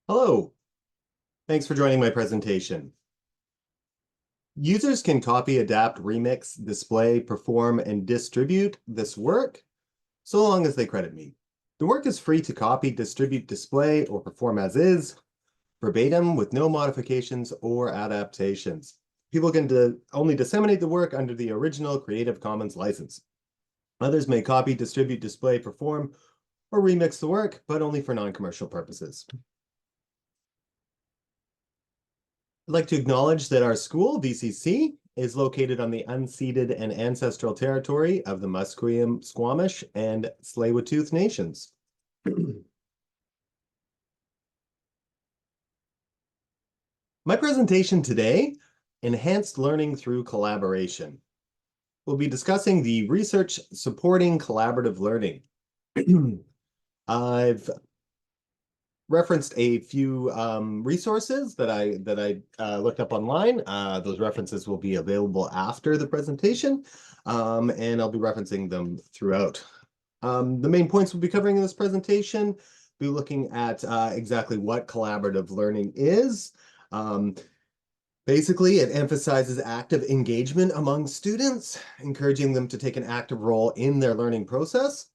Hello, thanks for joining my presentation. Users can copy, adapt, remix, display, perform, and distribute this work so long as they credit me. The work is free to copy, distribute, display, or perform as is, verbatim with no modifications or adaptations. People can only disseminate the work under the original Creative Commons license. Others may copy, distribute, display, perform, or remix the work, but only for non-commercial purposes. I'd like to acknowledge that our school, VCC, is located on the unceded and ancestral territory of the Musqueam, Squamish, and Tsleil-Waututh nations. My presentation today, Enhanced Learning Through Collaboration. We'll be discussing the research supporting collaborative learning. I've referenced a few resources that I looked up online. Those references will be available after the presentation, and I'll be referencing them throughout. The main points we'll be covering in this presentation, be looking at exactly what collaborative learning is. Basically, it emphasizes active engagement among students, encouraging them to take an active role in their learning process.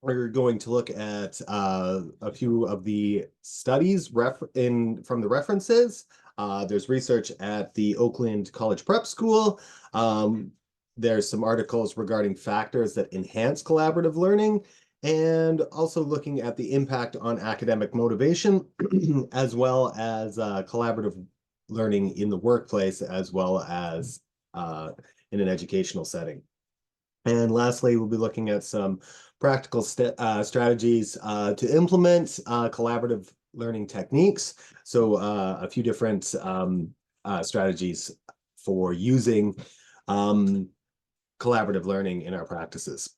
We're going to look at a few of the studies from the references. There's research at the Oakland College Prep School. There's some articles regarding factors that enhance collaborative learning, and also looking at the impact on academic motivation, as well as collaborative learning in the workplace, as well as in an educational setting. And lastly, we'll be looking at some practical strategies to implement collaborative learning techniques. So a few different strategies for using collaborative learning in our practices.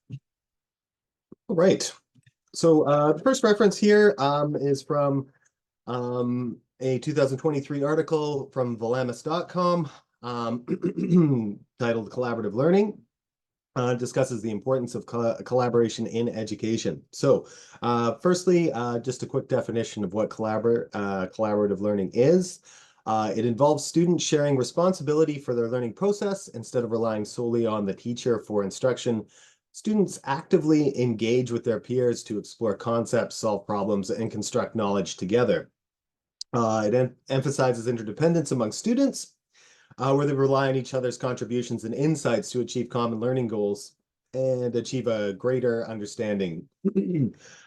All right. So the first reference here is from a 2023 article from Valamis.com titled Collaborative Learning. Discusses the importance of collaboration in education. So firstly, just a quick definition of what collaborative learning is. It involves students sharing responsibility for their learning process instead of relying solely on the teacher for instruction. Students actively engage with their peers to explore concepts, solve problems, and construct knowledge together. It emphasizes interdependence among students, where they rely on each other's contributions and insights to achieve common learning goals and achieve a greater understanding.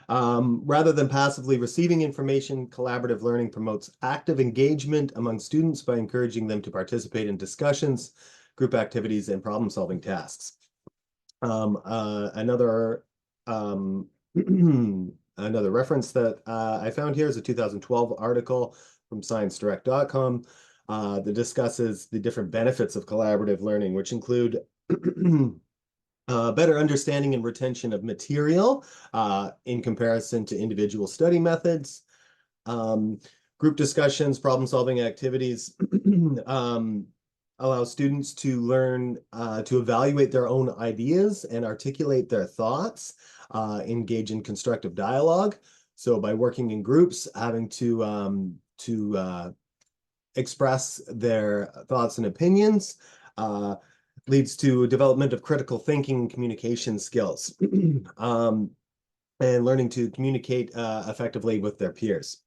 Rather than passively receiving information, collaborative learning promotes active engagement among students by encouraging them to participate in discussions, group activities, and problem-solving tasks. Another another reference that I found here is a 2012 article from ScienceDirect.com that discusses the different benefits of collaborative learning, which include better understanding and retention of material in comparison to individual study methods, group discussions, problem-solving activities, allow students to learn to evaluate their own ideas and articulate their thoughts, engage in constructive dialogue. So by working in groups, having to express their thoughts and opinions, leads to development of critical thinking and communication skills, and learning to communicate effectively with their peers.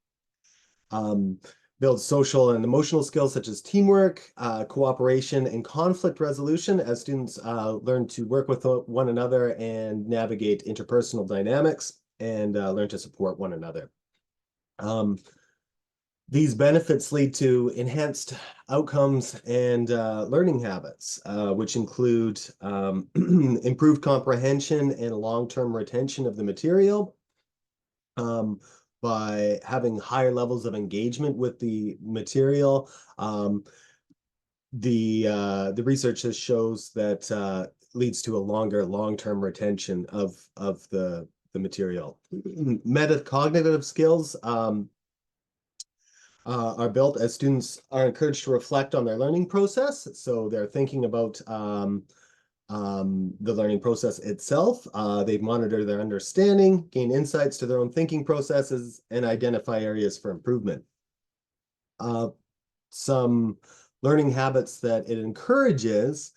Builds social and emotional skills such as teamwork, cooperation, and conflict resolution as students learn to work with one another and navigate interpersonal dynamics and learn to support one another. These benefits lead to enhanced outcomes and learning habits, which include improved comprehension and long-term retention of the material, by having higher levels of engagement with the material. The research shows that leads to a longer long-term retention of the material. Metacognitive skills are built as students are encouraged to reflect on their learning process. So they're thinking about the learning process itself. They monitor their understanding, gain insights to their own thinking processes, and identify areas for improvement. Some learning habits that it encourages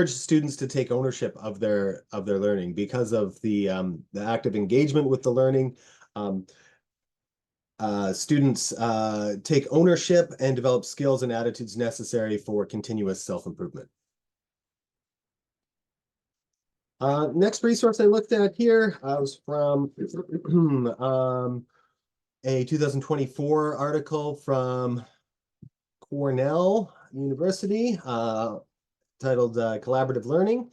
students to take ownership of their learning because of the active engagement with the learning. Students take ownership and develop skills and attitudes necessary for continuous self-improvement. Next resource I looked at here was from a 2024 article from Cornell University titled Collaborative Learning.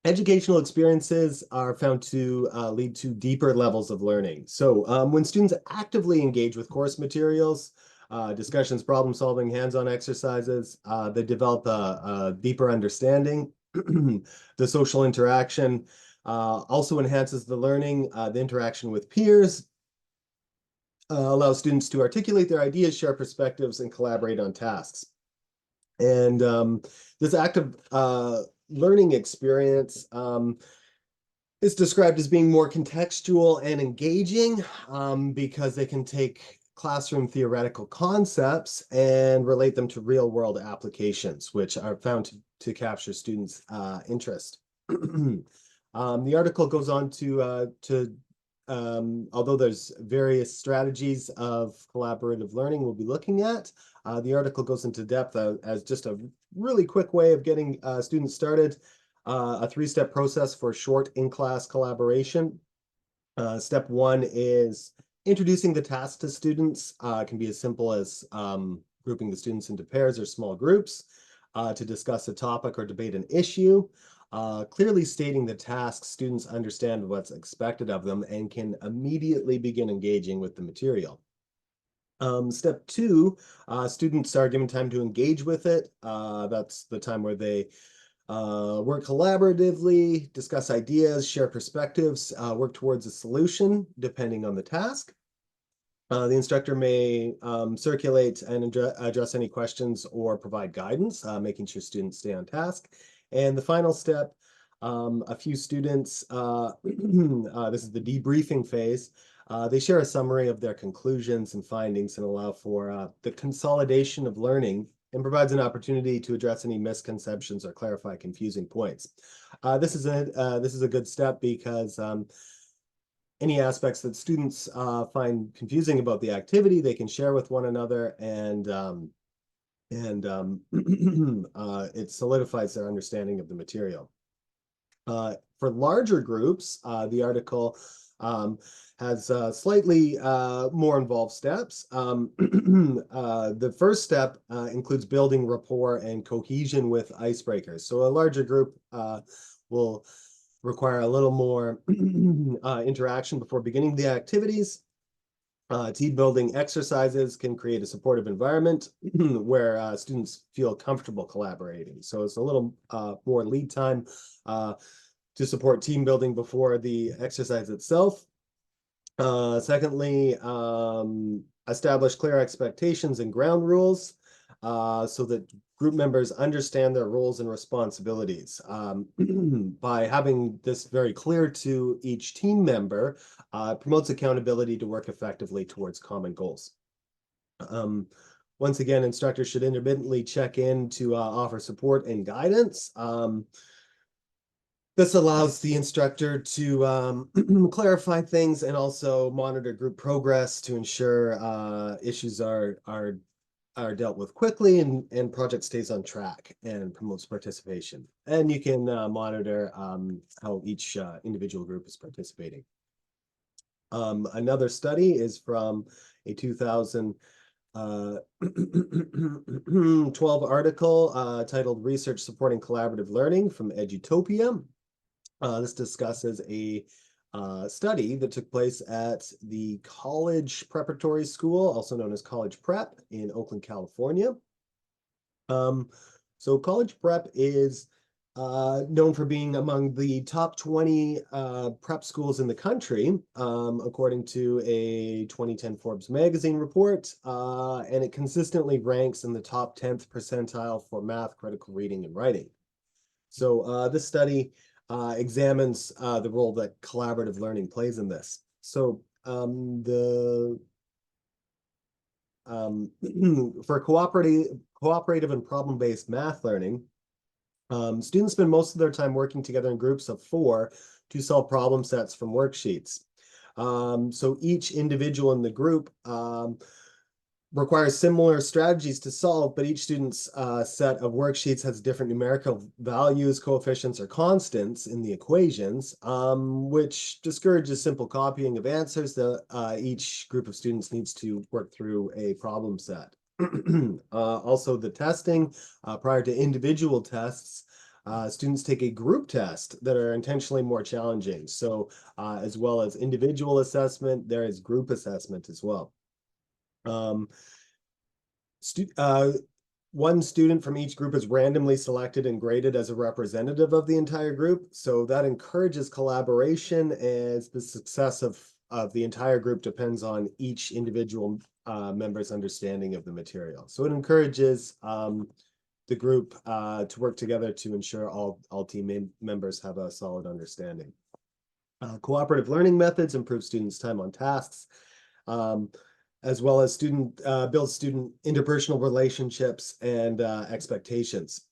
Educational experiences are found to lead to deeper levels of learning. So when students actively engage with course materials, discussions, problem solving, hands-on exercises, they develop a deeper understanding. The social interaction also enhances the learning. The interaction with peers allows students to articulate their ideas, share perspectives, and collaborate on tasks. And this active learning experience is described as being more contextual and engaging because they can take classroom theoretical concepts and relate them to real-world applications, which are found to capture students' interest. The article goes on to although there's various strategies of collaborative learning we'll be looking at, the article goes into depth as just a really quick way of getting students started. A three-step process for short in-class collaboration. Step one is introducing the task to students. It can be as simple as grouping the students into pairs or small groups to discuss a topic or debate an issue. Clearly stating the task, students understand what's expected of them and can immediately begin engaging with the material. Step two, students are given time to engage with it. That's the time where they work collaboratively, discuss ideas, share perspectives, work towards a solution depending on the task. The instructor may circulate and address any questions or provide guidance, making sure students stay on task. And the final step, a few students, this is the debriefing phase, they share a summary of their conclusions and findings and allow for the consolidation of learning and provides an opportunity to address any misconceptions or clarify confusing points. This is a good step because any aspects that students find confusing about the activity, they can share with one another, and it solidifies their understanding of the material. For larger groups, the article has slightly more involved steps. The first step includes building rapport and cohesion with icebreakers. So a larger group will require a little more interaction before beginning the activities. Team building exercises can create a supportive environment where students feel comfortable collaborating. So it's a little more lead time to support team building before the exercise itself. Secondly, establish clear expectations and ground rules so that group members understand their roles and responsibilities. By having this very clear to each team member, promotes accountability to work effectively towards common goals. Once again, instructors should intermittently check in to offer support and guidance. This allows the instructor to clarify things and also monitor group progress to ensure issues are dealt with quickly and project stays on track and promotes participation. And you can monitor how each individual group is participating. Another study is from a 2012 article titled Research Supporting Collaborative Learning from Edutopia. This discusses a study that took place at the College Preparatory School, also known as College Prep, in Oakland, California. So College Prep is known for being among the top 20 prep schools in the country, according to a 2010 Forbes magazine report, and it consistently ranks in the top 10th percentile for math, critical reading, and writing. So this study examines the role that collaborative learning plays in this. So for cooperative and problem-based math learning, students spend most of their time working together in groups of 4 to solve problem sets from worksheets. So each individual in the group requires similar strategies to solve, but each student's set of worksheets has different numerical values, coefficients, or constants in the equations, which discourages simple copying of answers. Each group of students needs to work through a problem set. Also, the testing prior to individual tests, students take a group test that are intentionally more challenging. So as well as individual assessment, there is group assessment as well. One student from each group is randomly selected and graded as a representative of the entire group. So that encourages collaboration, as the success of the entire group depends on each individual member's understanding of the material. So it encourages the group to work together to ensure all team members have a solid understanding. Cooperative learning methods improve students' time on tasks, as well as build student interpersonal relationships and expectations.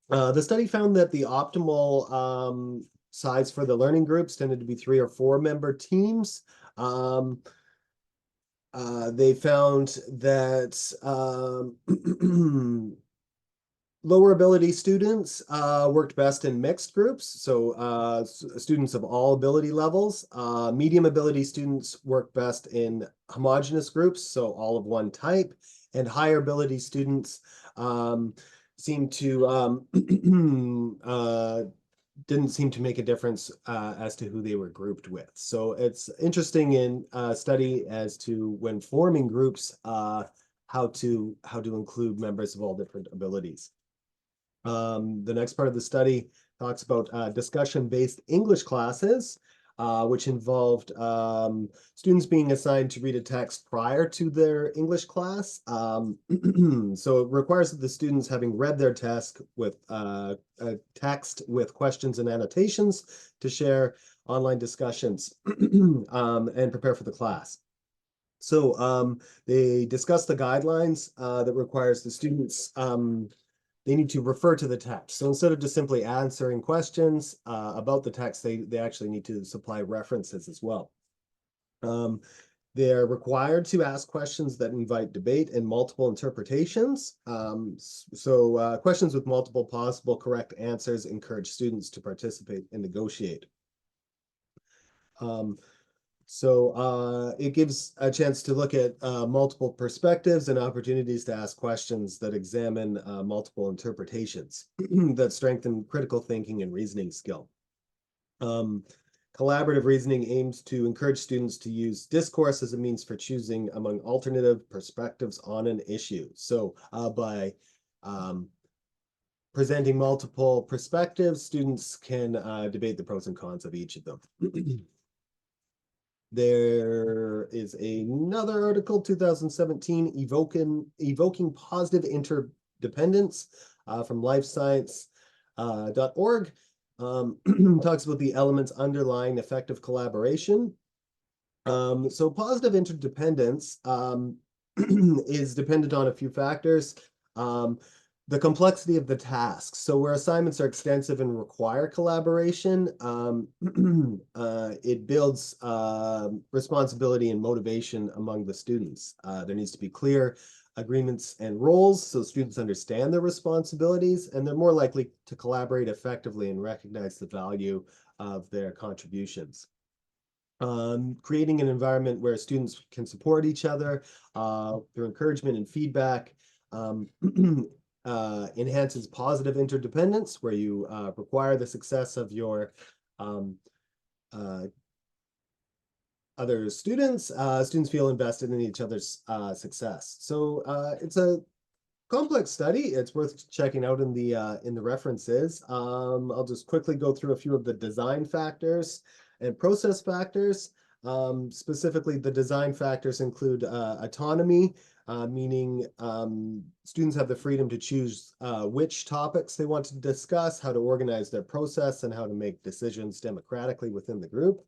The study found that the optimal size for the learning groups tended to be 3 or 4 member teams. They found that lower ability students worked best in mixed groups, so students of all ability levels. Medium ability students work best in homogeneous groups, so all of one type, and higher ability students seem to didn't seem to make a difference as to who they were grouped with. So it's interesting in study as to when forming groups, how to include members of all different abilities. The next part of the study talks about discussion-based English classes, which involved students being assigned to read a text prior to their English class. So it requires that the students, having read their text with a text with questions and annotations, to share online discussions and prepare for the class. So they discuss the guidelines that requires the students they need to refer to the text. So instead of just simply answering questions about the text, they actually need to supply references as well. They're required to ask questions that invite debate and multiple interpretations. So questions with multiple possible correct answers encourage students to participate and negotiate. So it gives a chance to look at multiple perspectives and opportunities to ask questions that examine multiple interpretations that strengthen critical thinking and reasoning skill. Collaborative reasoning aims to encourage students to use discourse as a means for choosing among alternative perspectives on an issue. So by presenting multiple perspectives, students can debate the pros and cons of each of them. There is another article, 2017, evoking positive interdependence from lifescience.org. Talks about the elements underlying effective collaboration. So positive interdependence is dependent on a few factors. The complexity of the tasks. So where assignments are extensive and require collaboration, it builds responsibility and motivation among the students. There needs to be clear agreements and roles so students understand their responsibilities, and they're more likely to collaborate effectively and recognize the value of their contributions. Creating an environment where students can support each other through encouragement and feedback. Enhances positive interdependence, where you require the success of your other students. Students feel invested in each other's success. So it's a complex study. It's worth checking out in the references. I'll just quickly go through a few of the design factors and process factors. Specifically, the design factors include autonomy, meaning students have the freedom to choose which topics they want to discuss, how to organize their process, and how to make decisions democratically within the group.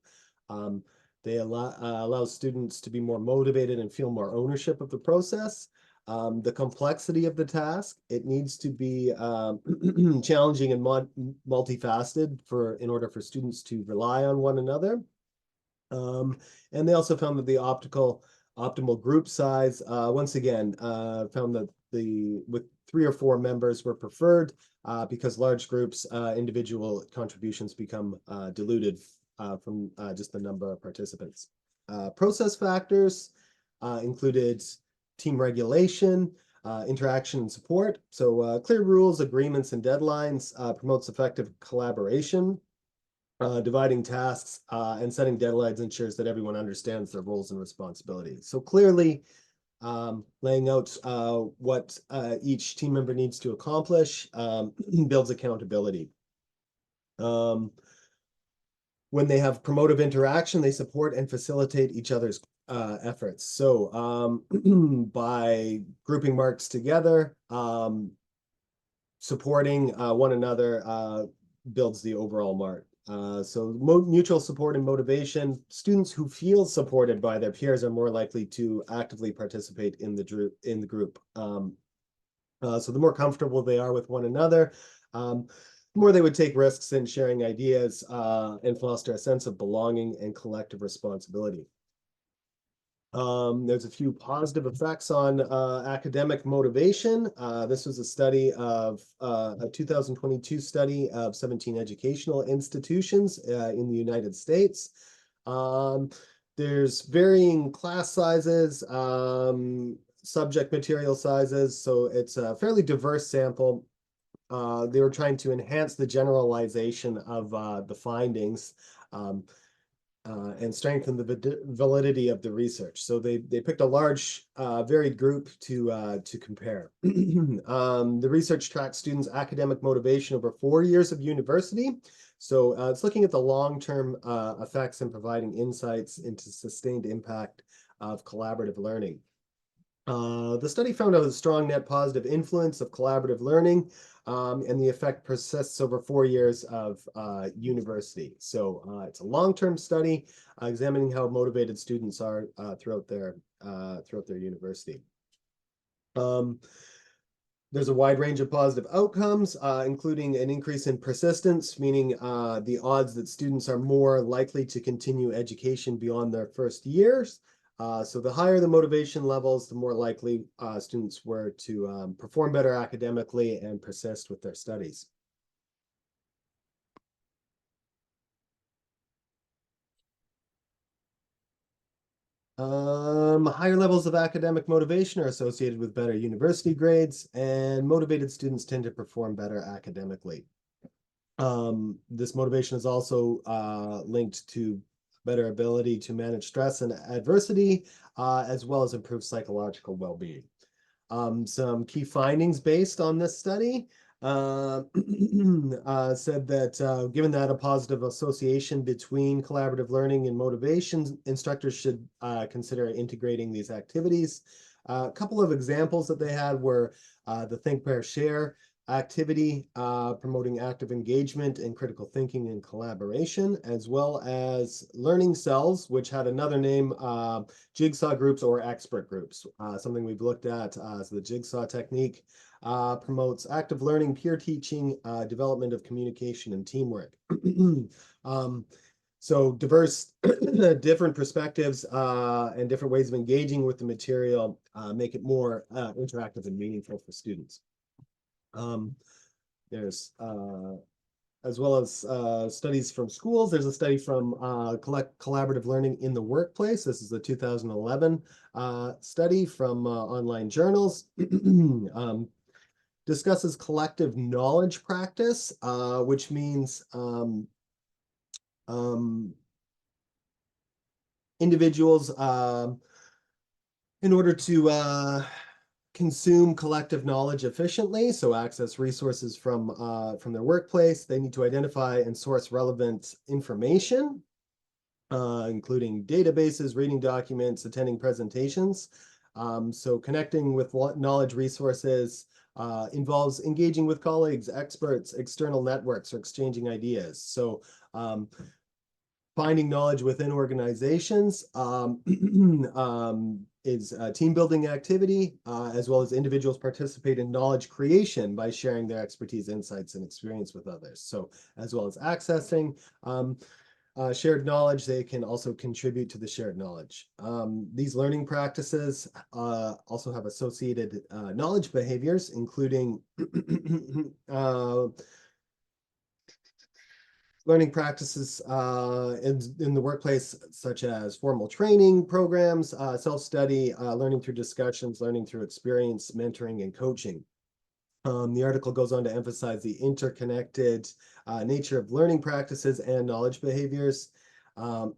They allow students to be more motivated and feel more ownership of the process. The complexity of the task, it needs to be challenging and multifaceted in order for students to rely on one another. And they also found that the optimal group size, once again, found that with 3 or 4 members were preferred because large groups, individual contributions become diluted from just the number of participants. Process factors included team regulation, interaction and support. So clear rules, agreements, and deadlines promotes effective collaboration. Dividing tasks and setting deadlines ensures that everyone understands their roles and responsibilities. So clearly laying out what each team member needs to accomplish builds accountability. When they have promotive interaction, they support and facilitate each other's efforts. So by grouping marks together, supporting one another builds the overall mark. So mutual support and motivation. Students who feel supported by their peers are more likely to actively participate in the group. So the more comfortable they are with one another, the more they would take risks in sharing ideas and foster a sense of belonging and collective responsibility. There's a few positive effects on academic motivation. This was a study of a 2022 study of 17 educational institutions in the United States. There's varying class sizes, subject material sizes, so it's a fairly diverse sample. They were trying to enhance the generalization of the findings and strengthen the validity of the research. So they picked a large, varied group to compare. The research tracked students' academic motivation over 4 years of university. So it's looking at the long-term effects and providing insights into sustained impact of collaborative learning. The study found a strong net positive influence of collaborative learning, and the effect persists over 4 years of university. So it's a long-term study examining how motivated students are throughout their university. There's a wide range of positive outcomes, including an increase in persistence, meaning the odds that students are more likely to continue education beyond their first years. So the higher the motivation levels, the more likely students were to perform better academically and persist with their studies. Higher levels of academic motivation are associated with better university grades, and motivated students tend to perform better academically. This motivation is also linked to better ability to manage stress and adversity, as well as improve psychological well-being. Some key findings based on this study said that given that a positive association between collaborative learning and motivation, instructors should consider integrating these activities. A couple of examples that they had were the Think, Pair, Share activity, promoting active engagement and critical thinking and collaboration, as well as learning cells, which had another name, jigsaw groups or expert groups. Something we've looked at as the jigsaw technique promotes active learning, peer teaching, development of communication and teamwork. So diverse, different perspectives and different ways of engaging with the material make it more interactive and meaningful for students. There's as well as studies from schools. There's a study from Collaborative Learning in the Workplace. This is the 2011 study from online journals. Discusses collective knowledge practice, which means individuals, in order to consume collective knowledge efficiently, so access resources from their workplace. They need to identify and source relevant information, including databases, reading documents, attending presentations. So connecting with knowledge resources involves engaging with colleagues, experts, external networks, or exchanging ideas. So finding knowledge within organizations is a team building activity, as well as individuals participate in knowledge creation by sharing their expertise, insights, and experience with others. So as well as accessing shared knowledge, they can also contribute to the shared knowledge. These learning practices also have associated knowledge behaviors, including learning practices in the workplace, such as formal training programs, self-study, learning through discussions, learning through experience, mentoring, and coaching. The article goes on to emphasize the interconnected nature of learning practices and knowledge behaviors, and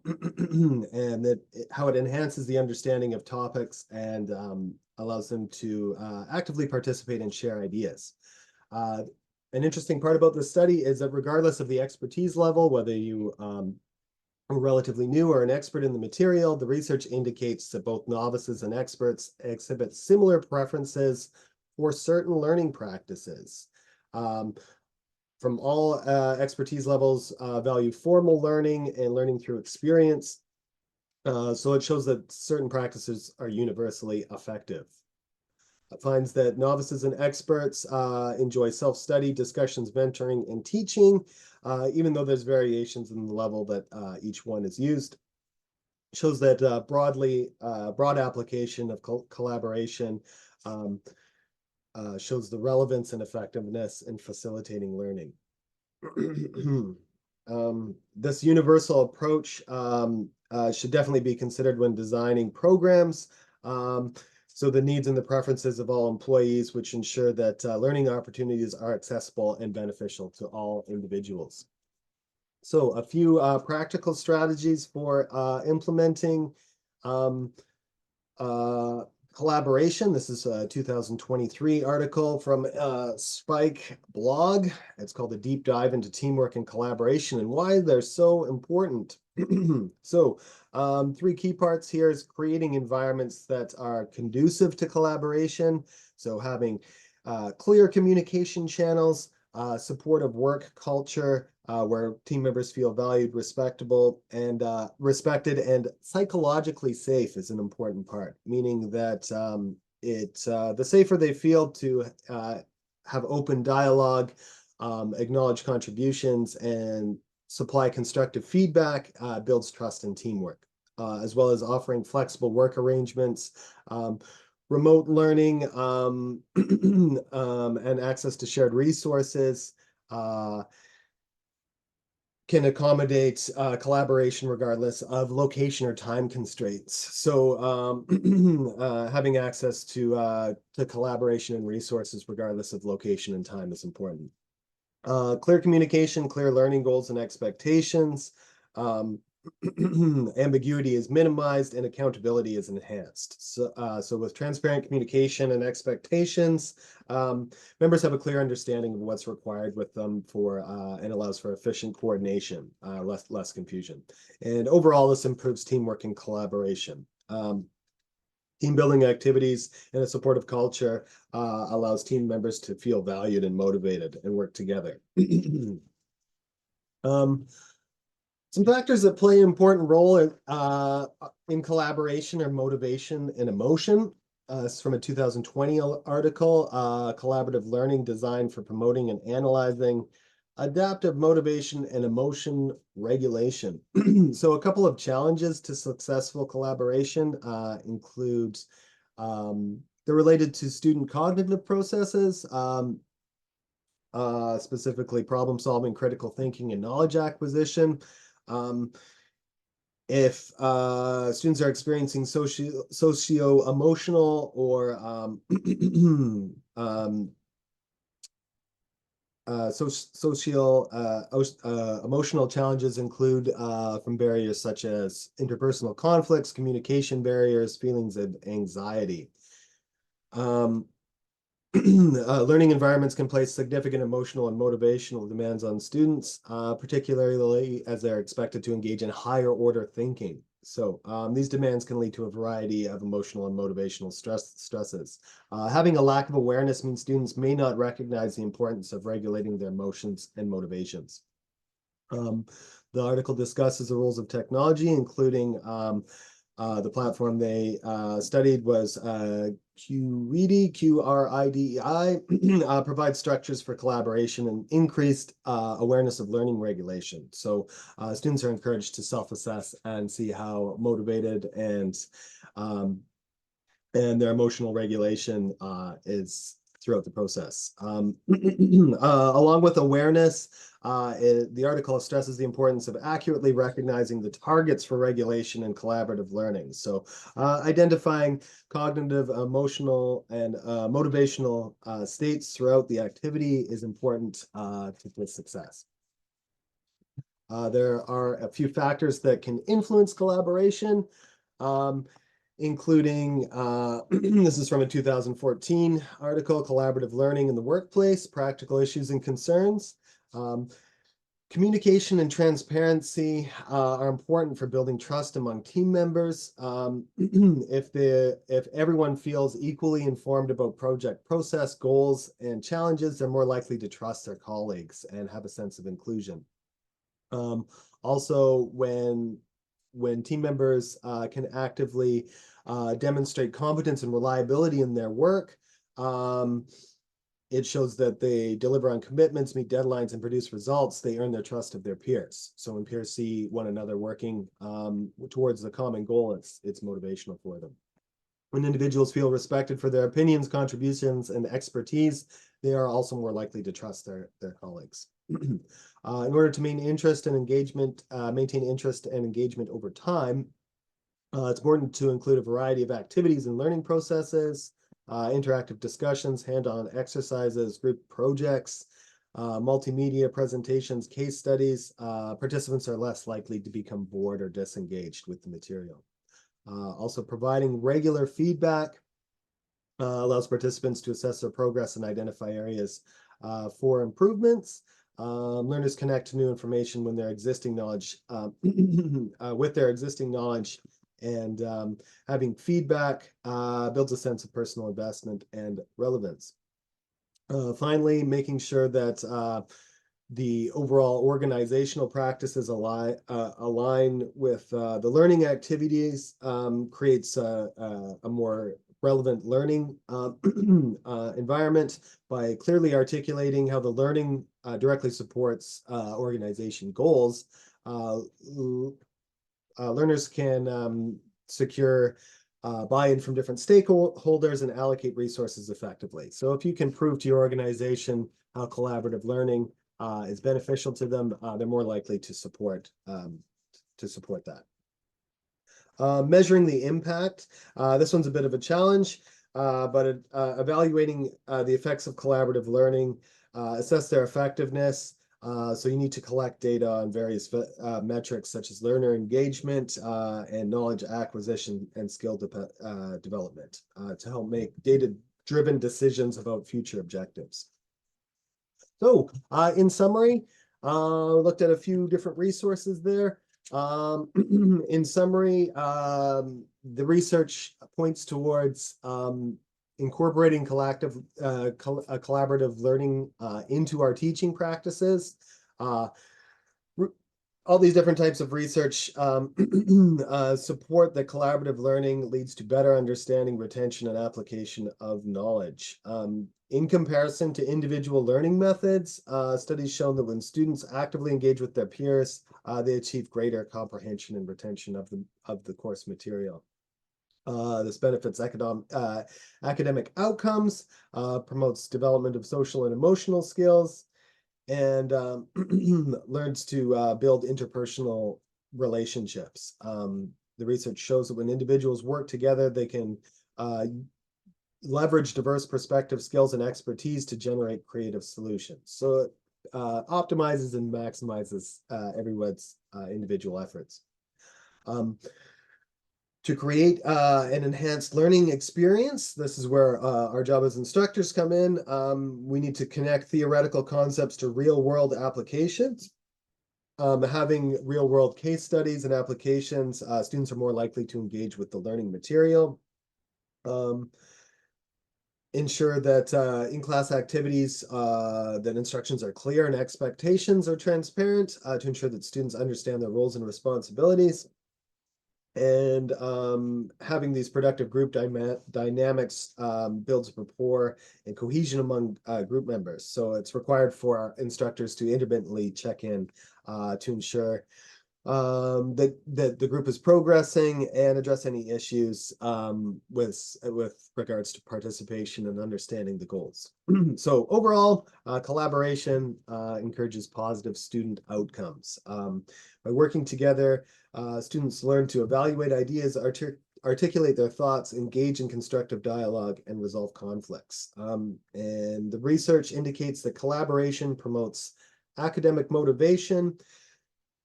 how it enhances the understanding of topics and allows them to actively participate and share ideas. An interesting part about this study is that regardless of the expertise level, whether you are relatively new or an expert in the material, the research indicates that both novices and experts exhibit similar preferences for certain learning practices. From all expertise levels, value formal learning and learning through experience. So it shows that certain practices are universally effective. It finds that novices and experts enjoy self-study, discussions, mentoring, and teaching, even though there's variations in the level that each one is used. It shows that broad application of collaboration shows the relevance and effectiveness in facilitating learning. This universal approach should definitely be considered when designing programs. So the needs and the preferences of all employees, which ensure that learning opportunities are accessible and beneficial to all individuals. So a few practical strategies for implementing collaboration. This is a 2023 article from Spike blog. It's called A Deep Dive into Teamwork and Collaboration and Why They're So Important. So three key parts here is creating environments that are conducive to collaboration. So having clear communication channels, supportive work culture, where team members feel valued, respected, and psychologically safe is an important part, meaning that the safer they feel to have open dialogue, acknowledge contributions, and supply constructive feedback builds trust and teamwork, as well as offering flexible work arrangements, remote learning, and access to shared resources can accommodate collaboration regardless of location or time constraints. So having access to collaboration and resources regardless of location and time is important. Clear communication, clear learning goals and expectations. Ambiguity is minimized and accountability is enhanced. So with transparent communication and expectations, members have a clear understanding of what's required with them and allows for efficient coordination, less confusion. And overall, this improves teamwork and collaboration. Team building activities and a supportive culture allows team members to feel valued and motivated and work together. Some factors that play an important role in collaboration are motivation and emotion. It's from a 2020 article, Collaborative Learning Designed for Promoting and Analyzing Adaptive Motivation and Emotion Regulation. So a couple of challenges to successful collaboration include they're related to student cognitive processes, specifically problem solving, critical thinking, and knowledge acquisition. If students are experiencing socio-emotional or emotional challenges include from barriers such as interpersonal conflicts, communication barriers, feelings of anxiety. Um, Learning environments can place significant emotional and motivational demands on students, particularly as they're expected to engage in higher order thinking. So these demands can lead to a variety of emotional and motivational stresses. Having a lack of awareness means students may not recognize the importance of regulating their emotions and motivations. Um, the article discusses the roles of technology, including the platform they studied was QRIDI, QRIDEI, provides structures for collaboration and increased awareness of learning regulation. So students are encouraged to self-assess and see how motivated um, and their emotional regulation is throughout the process. Along with awareness, the article stresses the importance of accurately recognizing the targets for regulation and collaborative learning. So identifying cognitive, emotional, and motivational states throughout the activity is important to this success. There are a few factors that can influence collaboration. Um, including, this is from a 2014 article, Collaborative Learning in the Workplace, Practical Issues and Concerns. Um, Communication and transparency are important for building trust among team members. If everyone feels equally informed about project process, goals, and challenges, they're more likely to trust their colleagues and have a sense of inclusion. Also, when team members can actively demonstrate competence and reliability in their work, it shows that they deliver on commitments, meet deadlines, and produce results. They earn the trust of their peers. So when peers see one another working towards the common goal, it's motivational for them. When individuals feel respected for their opinions, contributions, and expertise, they are also more likely to trust their colleagues. In order to maintain interest and engagement over time, it's important to include a variety of activities and learning processes, interactive discussions, hand-on exercises, group projects, multimedia presentations, case studies. Participants are less likely to become bored or disengaged with the material. Also, providing regular feedback allows participants to assess their progress and identify areas for improvements. Learners connect to new information when their existing knowledge, with their existing knowledge, and having feedback builds a sense of personal investment and relevance. Finally, making sure that the overall organizational practices align with the learning activities creates a more relevant learning environment by clearly articulating how the learning directly supports organization goals. Learners can secure buy-in from different stakeholders and allocate resources effectively. So if you can prove to your organization how collaborative learning is beneficial to them, they're more likely to support that. Measuring the impact. This one's a bit of a challenge, but evaluating the effects of collaborative learning, assess their effectiveness. So you need to collect data on various metrics such as learner engagement and knowledge acquisition and skill development to help make data-driven decisions about future objectives. So in summary, looked at a few different resources there. In summary, the research points towards incorporating collaborative learning into our teaching practices. All these different types of research support that collaborative learning leads to better understanding, retention, and application of knowledge. In comparison to individual learning methods, studies show that when students actively engage with their peers, they achieve greater comprehension and retention of the course material. This benefits academic outcomes, promotes development of social and emotional skills, and learns to build interpersonal relationships. The research shows that when individuals work together, they can leverage diverse perspective, skills, and expertise to generate creative solutions. So it optimizes and maximizes everyone's individual efforts. To create an enhanced learning experience, this is where our job as instructors come in. We need to connect theoretical concepts to real world applications. Having real world case studies and applications, students are more likely to engage with the learning material. Ensure that in-class activities, that instructions are clear and expectations are transparent, to ensure that students understand their roles and responsibilities. And having these productive group dynamics builds rapport and cohesion among group members. So it's required for our instructors to intermittently check in to ensure that the group is progressing and address any issues with regards to participation and understanding the goals. So overall, collaboration encourages positive student outcomes. By working together, students learn to evaluate ideas, articulate their thoughts, engage in constructive dialogue, and resolve conflicts. And the research indicates that collaboration promotes academic motivation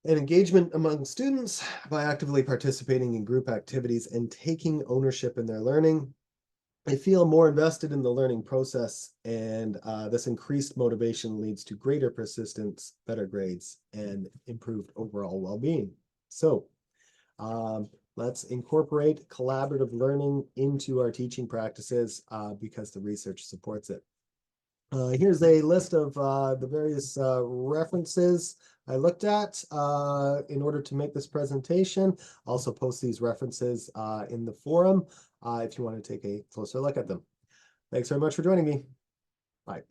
and engagement among students by actively participating in group activities and taking ownership in their learning. They feel more invested in the learning process, and this increased motivation leads to greater persistence, better grades, and improved overall well-being. So let's incorporate collaborative learning into our teaching practices because the research supports it. Here's a list of the various references I looked at in order to make this presentation. I'll also post these references in the forum if you want to take a closer look at them. Thanks very much for joining me. Bye.